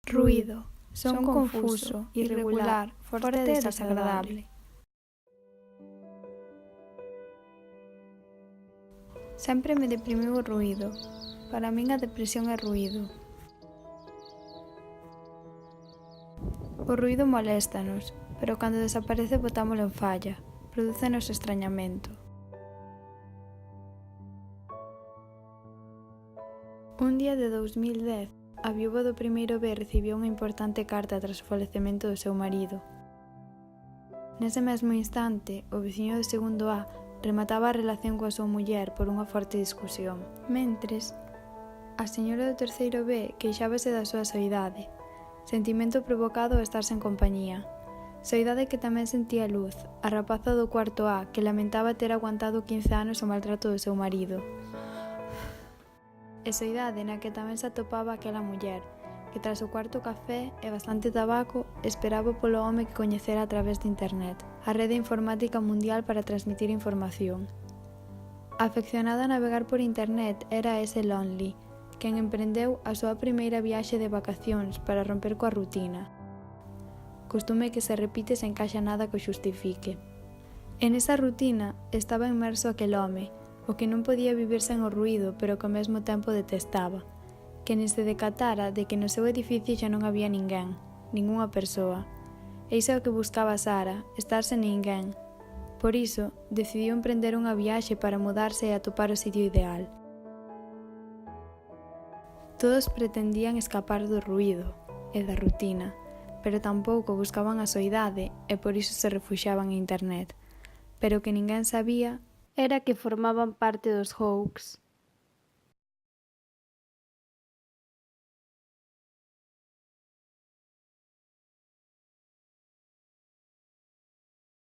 Ruído, son confuso, irregular, forte e desagradable. Sempre me deprimiu o ruído. Para min a depresión é ruído. O ruído moléstanos, pero cando desaparece botámolo en falla, prodúcenos extrañamento. Un día de 2010, a viúva do primeiro B recibiu unha importante carta tras o falecemento do seu marido. Nese mesmo instante, o veciño do segundo A remataba a relación coa súa muller por unha forte discusión. Mentres, a señora do terceiro B queixábase da súa soidade, sentimento provocado ao estar sen compañía. Soidade que tamén sentía Luz, a rapaza do cuarto A, que lamentaba ter aguantado 15 anos o maltrato do seu marido. E soidade na que tamén se atopaba aquela muller, que tras o cuarto café e bastante tabaco esperaba polo home que coñecera a través de internet, a rede informática mundial para transmitir información. Afeccionada a navegar por internet era ese Lonely, quen emprendeu a súa primeira viaxe de vacacións para romper coa rutina. Costume que se repite sen caixa nada que o xustifique. En esa rutina estaba inmerso aquel home, o que non podía vivir sen o ruído, pero que ao mesmo tempo detestaba, que nin se decatara de que no seu edificio xa non había ninguén, ningunha persoa. E iso é o que buscaba Sara, estar sen ninguén. Por iso, decidiu emprender unha viaxe para mudarse e atopar o sitio ideal. Todos pretendían escapar do ruído e da rutina, pero tampouco buscaban a soidade e por iso se refuxiaban en internet. Pero o que ninguén sabía era que formaban parte dos hoax.